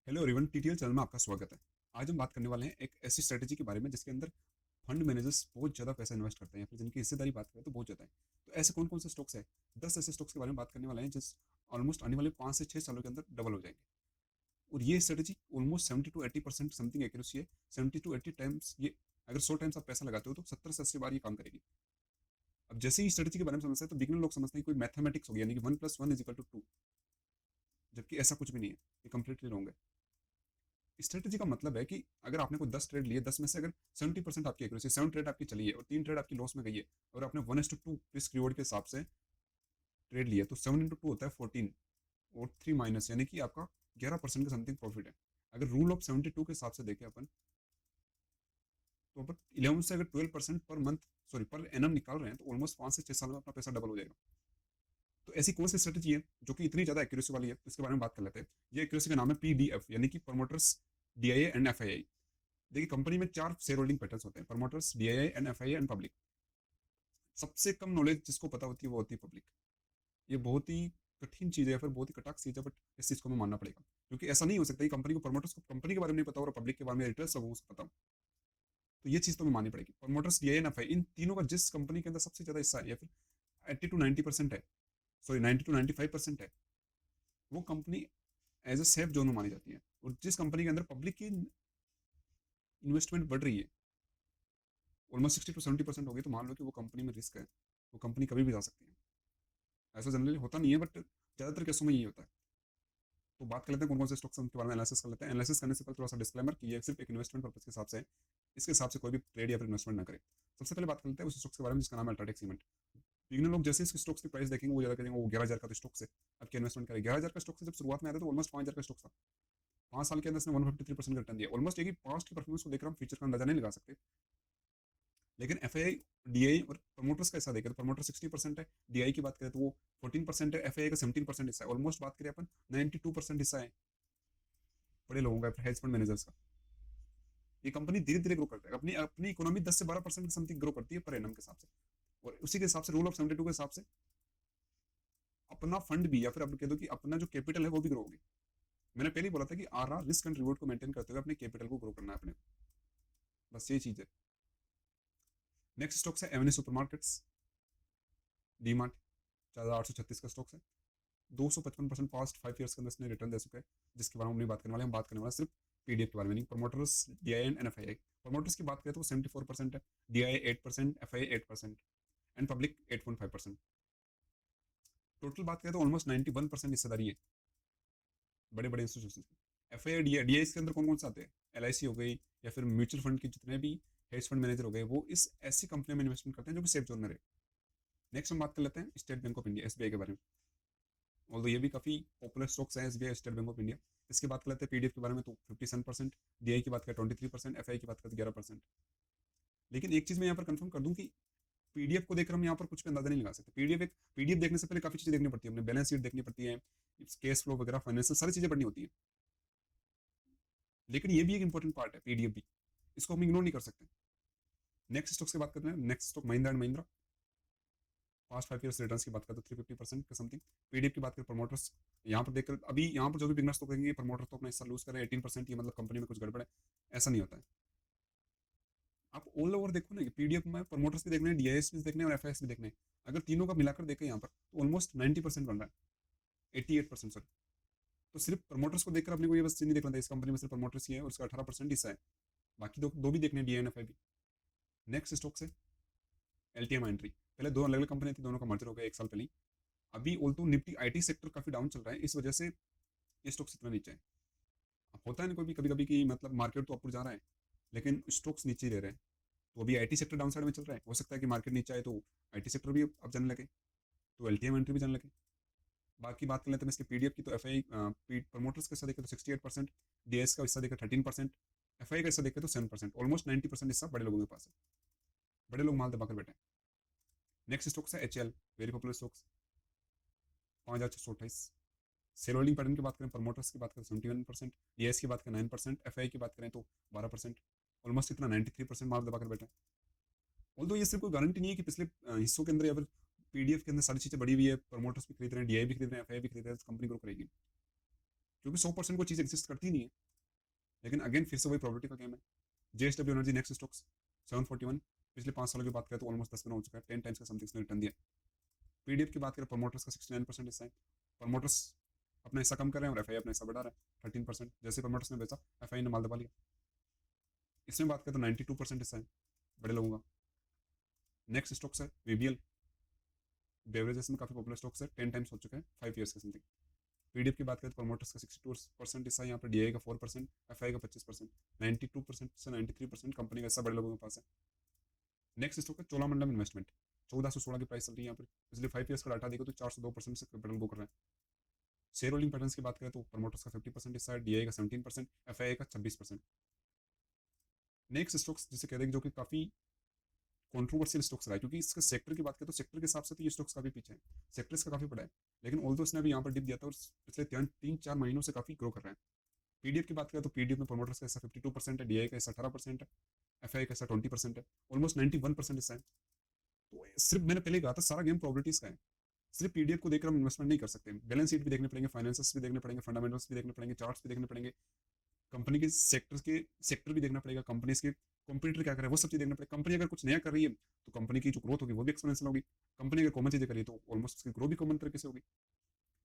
Hello everyone, TTL channel में आपका स्वागत है। आज हम बात करने वाले हैं एक ऐसी स्ट्रेटजी के बारे में जिसके अंदर फंड मैनेजर्स बहुत ज़्यादा पैसा इन्वेस्ट करते हैं या फिर जिनकी हिस्सेदारी बात करें तो बहुत ज़्यादा है। तो ऐसे कौन कौन से स्टॉक्स है? 10 ऐसे स्टॉक्स के बारे में बात करने वाले हैं जिस ऑलमोस्ट आने वाले 5 से 6 सालों के अंदर डबल हो जाएंगे। और ये strategy almost 70 to 80% something accuracy है। 70 to 80 टाइम्स ये, अगर 100 टाइम्स आप पैसा लगाते हो तो 70 से 80 बार ये काम करेगी। अब जैसे ही स्ट्रेटजी के बारे में समझते हैं तो बिगिनर लोग समझते हैं कोई मैथमेटिक्स हो गया, यानी कि 1+1 = 2, जबकि ऐसा कुछ भी नहीं है। ये कंप्लीटली रॉन्ग है। स्ट्रेटजी का मतलब है कि अगर आपने कोई 10 ट्रेड लिए, 10 में से अगर 70% आपकी एक्यूरेसी, 7 ट्रेड आपकी चली है और 3 ट्रेड आपकी लॉस में गई है, और आपने 1:2 रिस्क रिवॉर्ड के हिसाब से ट्रेड लिया, तो 7 into 2 होता है 14, और 3 माइनस, यानी कि आपका 11% का समथिंग प्रॉफिट है। अगर रूल ऑफ 72 के हिसाब से देखें अपन, तो अपन 11 से अगर 12% per month, sorry per annum निकाल रहे हैं, तो ऑलमोस्ट 5 से 6 साल में अपना पैसा डबल हो जाएगा। तो ऐसी कौन सी स्ट्रेटजी है जो कि इतनी ज्यादा एक्यूरेसी वाली है, तो इसके बारे में बात कर लेते हैं। ये एक्यूरेसी का नाम है पीडीएफ, यानी कि प्रमोटर्स, डीआईए एंड एफआईआई। देखिए, कंपनी में 4 शेयर होल्डिंग पैटर्न्स होते हैं: promoters, DII and FII and public. सबसे कम नॉलेज जिसको पता होती है वो होती है पब्लिक। ये बहुत ही कठिन चीज़ है या फिर बहुत ही कटाक चीज़ है, बट इस चीज़ को हमें मानना पड़ेगा, क्योंकि ऐसा नहीं हो सकता कि कंपनी को, प्रमोटर्स को कंपनी के बारे में नहीं पता हो और पब्लिक के बारे में, रिटेलर्स लोगों को पता हो। तो ये चीज़ तो हमें माननी पड़ेगी। प्रमोटर्स, डीआईआई एंड एफआईआई, इन तीनों का जिस कंपनी के अंदर सबसे ज़्यादा हिस्सा है या फिर 80 to 90% है, सॉरी 90 to 95% है, वो company as a safe zone में मानी जाती है। और जिस कंपनी के अंदर पब्लिक की इन्वेस्टमेंट बढ़ रही है, ऑलमोस्ट 60 to 70% होगी, तो मान लो कि वो कंपनी में रिस्क है, वो कंपनी कभी भी जा सकती है। ऐसा जनरली होता नहीं है, बट ज़्यादातर केसों में यही होता है। तो बात कर लेते हैं कौन कौन से स्टॉक्स के बारे में एनालिसिस कर लेते हैं। एनालिसिस करने से पहले थोड़ा सा डिस्क्लेमर कि ये सिर्फ एक इन्वेस्टमेंट पर्पस के हिसाब से है। इसके हिसाब से कोई भी ट्रेड या फिर इन्वेस्टमेंट ना करें। सबसे पहले बात कर लेते हैं उस स्टॉक्स के बारे में जिसका नाम है अल्ट्राटेक सीमेंट। बिगिनर लोग जैसे इस स्टॉक्स की प्राइस देखेंगे वो ज़्यादा करेंगे, वो 11,000 का तो स्टॉक है, अब क्या इन्वेस्टमेंट करें। 11,000 का स्टॉक से जब शुरुआत में आया था तो ऑलमोस्ट 5,000 का स्टॉक था। 5 साल के अंदर इसने 153% का रिटर्न दिया। ऑलमोस्ट एक ही पास्ट की परफॉर्मेंस को देकर हम फ्यूचर का अंदाजा नहीं लगा सकते। लेकिन एफ आई, डीआई और प्रमोटर्स का हिस्सा देखें तो प्रमोटर 60% है, डीआई की बात करें तो वो 14% है, एफ का 17% हिस्सा है। ऑलमोस्ट बात करें अपन 92% हिस्सा है बड़े लोगों का, हेज फंड मैनेजर्स का। ये कंपनी धीरे धीरे ग्रो करता है, अपनी अपनी इकोनॉमी 10 से 12% की समथिंग ग्रो करती है पर एनम के हिसाब से। और उसी के हिसाब से रूल ऑफ 72 के हिसाब से अपना फंड भी, या फिर आप कह दो कि अपना जो कैपिटल है वो भी ग्रो होगी। मैंने पहले ही बोला था कि आर रिस्क एंड रिवॉर्ड को मेंटेन करते हुए अपने कैपिटल को ग्रो करना है अपने। बस ये चीज है। नेक्स्ट स्टॉक्स है एवेन्यू सुपरमार्केट्स, डीमार्ट। 4,836 का स्टॉक्स है। 255% पास्ट 5 ईयर्स के अंदर इसने रिटर्न दे चुका है, जिसके बारे में हम नहीं बात करने वाले। हम बात करने वाले सिर्फ पीडीएफ के बारे में, नहीं promoters, DI and FII. Promoters की बात करें तो वो 74% है, DI 8%, FII 8% and public 8.5%। Total बात करें तो ऑलमोस्ट 91% हिस्सेदारी है बड़े बड़े इंस्टीट्यूशन की। एफआईआई, डीआई के अंदर कौन कौन से आते हैं? एलआईसी हो गई, या फिर म्यूचुअल फंड के जितने भी हेज फंड मैनेजर हो गए, वो इस ऐसी कंपनी में इन्वेस्टमेंट करते हैं जो कि सेफ जोन में रहे। नेक्स्ट हम बात कर लेते हैं state bank of India, SBI के बारे में। और ये भी काफ़ी पॉपुलर स्टॉक्स हैं, SBI, state bank of India. इसकी बात कर लेते हैं पीडीएफ के बारे में तो 57%, डीआई की बात करें 23%, एफआई की बात करें 11%। लेकिन एक चीज़ मैं यहाँ पर कंफर्म कर दूँ कि पीडीएफ को देखकर हम यहाँ पर कुछ भी अंदाजा नहीं लगा सकते। पीडीएफ देखने से पहले काफ़ी चीज़ें देखनी पड़ती है, अपने बैलेंस शीट देखनी पड़ती है, केस फ्लो वगैरह, फाइनेंशियल सारी चीज़ें पढ़नी होती है। लेकिन ये भी एक इंपॉर्टेंट पार्ट है पीडीएफ भी, इसको हम इग्नोर नहीं कर सकते। नेक्स्ट स्टॉक्स की बात करते हैं। Next stock Mahindra and Mahindra. Past 5 years return की बात करें तो 350% का समथिंग। पीडीएफ की बात करें प्रमोटर्स, यहाँ पर देखकर अभी यहाँ पर जो भी बिगनर्स तो कहेंगे प्रमोटर तो अपना हिस्सा लूज करें 18%, ये मतलब कंपनी में कुछ गड़बड़ है। ऐसा नहीं होता है। आप ऑल ओवर देखो ना, पीडीएफ में प्रमोटर्स भी देखने हैं, डीआईएस भी देखने हैं और एफआईएस भी देखने हैं। अगर तीनों का मिलाकर देखें यहाँ पर तो ऑलमोस्ट 90% बन रहा है, 88% सॉरी। तो सिर्फ प्रमोटर्स को देखकर अपने को ये बस नहीं देखना था इस कंपनी में सिर्फ प्रमोटर्स ही है और उसका 18% हिस्सा है। बाकी दो भी देखने हैं, डीआई एंड एफआई भी। नेक्स्ट स्टॉक से एलटीएम एंट्री। पहले दो अलग अलग कंपनी थी, दोनों का मर्जर हो गया 1 साल पहले। अभी ऑल्टो निफ्टी आईटी सेक्टर काफी डाउन चल रहा है, इस वजह से ये स्टॉक्स इतना नीचे है। अब होता है ना कोई भी कभी कभी कि मतलब मार्केट तो ऊपर जा रहा है लेकिन स्टॉक्स नीचे ही रह रहे हैं। तो अभी आईटी सेक्टर डाउन साइड में चल रहा है, हो सकता है कि मार्केट नीचे आए तो आईटी सेक्टर भी अब जाने लगे, तो एलटीएम एंट्री भी जाने लगे। बाकी बात कर लेते हैं इसके पीडीएफ की, तो एफ आई प्रमोटर्स का हिस्सा देखे तो 68%, डीएस का हिस्सा देखे 13%, एफ आई का हिस्सा देखे तो 7%। ऑलमोस्ट 90% हिस्सा बड़े लोगों के पास है, बड़े लोग माल दबाकर बैठे हैं। नेक्स्ट स्टॉक्स है H L, very popular stocks, 5,628। Share holding pattern की बात करें, प्रमोटर्स की बात करें 71%, डीएस की बात करें 9%, एफआई की बात करें तो 12%। ऑलमोस्ट इतना 93% मार्क दबाकर बैठे। ऑल्दो ये सिर्फ कोई गारंटी नहीं है कि पिछले हिस्सों के अंदर या फिर पीडीएफ के अंदर सारी चीज़ें बढ़ी हुई है, प्रमोटर्स भी खरीद रहे हैं, डीआई भी खरीद रहे हैं, एफआई भी खरीद रहे हैं, तो कंपनी ग्रो करेगी। क्योंकि 100% कोई चीज़ एग्जिस्ट करती नहीं है। लेकिन अगेन फिर से वही प्रॉपर्टी का गेम है। जेएसडब्ल्यू एनर्जी नेक्स्ट स्टॉक्स 741, पिछले 5 सालों की बात करें तो ऑलमोस्ट 10 गुना हो चुका है, 10 टाइम्स का समथिंग रिटर्न दिया। पीडीएफ की बात करें, प्रमोटर्स का 69% हिस्सा है। प्रमोटर्स अपना हिस्सा कम कर रहे हैं और एफआई अपना हिस्सा बढ़ा रहा है 13%। जैसे प्रमोटर्स ने बेचा, एफआई ने माल दबा लिया। इसमें बात करें तो 92% हिस्सा है बड़े लोगों का। नेक्स्ट स्टॉक्स है वीबीएल, बेवरेजेस में काफी पॉपुलर स्टॉक्स है, 10 टाइम्स हो चुके हैं 5 ईयर्स के समथिंग। पीडीएफ की बात करें तो प्रमोटर्स का 62% हिस्सा है यहाँ पर, डीआई का 4%, एफआई का 25%, 92% से 93% कंपनी का हिस्सा बड़े लोगों के पास है। नेक्स्ट स्टॉक है चोलामंडलम इन्वेस्टमेंट, 1416 की प्राइस चल रही है यहाँ पर। पिछले 5 ईयर्स का डाटा देखो तो 402% से कैपिटल गो कर रहा है। शेयर होल्डिंग पैटर्न्स की बात करें तो प्रमोटर्स का 50% हिस्सा है, डीआई का 17%, एफआई का 26%। नेक्स्ट स्टॉक्स जिसे कहते हैं जो कि काफी कंट्रोवर्शियल स्टॉक्स रहा है, क्योंकि इसके सेक्टर की बात करें तो सेक्टर के हिसाब से तो ये स्टॉक्स काफी पीछे है, सेक्टर इसका काफी बड़ा है। लेकिन ऑल्दो इसने अभी यहाँ पर डिप दिया था और पिछले 3-4 महीनों से काफी ग्रो कर रहा है। पीडीएफ की बात करें तो पीडीएफ में प्रमोटर्स का हिस्सा 52% है, डीआई का हिस्सा 18% है, एफआई का हिस्सा 20% है, ऑलमोस्ट 91% हिस्सा है। तो सिर्फ मैंने पहले कहा था सारा गेम प्रोबेबिलिटीज का है। सिर्फ पीडीएफ को देखकर हम इन्वेस्टमेंट नहीं कर सकते, बैलेंस शीट भी देखने पड़ेंगे, फाइनेंसेस भी देखने पड़ेंगे, फंडामेंटल्स भी देखने पड़ेंगे, चार्ट्स भी देखने पड़ेंगे, कंपनी के सेक्टर भी देखना पड़ेगा, कंपनीज के कॉम्पिटिटर क्या कर रहे हैं वो सब चीज देखना पड़ेगा। कंपनी अगर कुछ नया कर रही है तो कंपनी की जो ग्रोथ होगी वो भी एक्सपोनेंशियल होगी। कंपनी अगर कॉमन चीजें करी तो ऑलमोस्ट उसकी ग्रोथ भी कॉमन तरीके से होगी।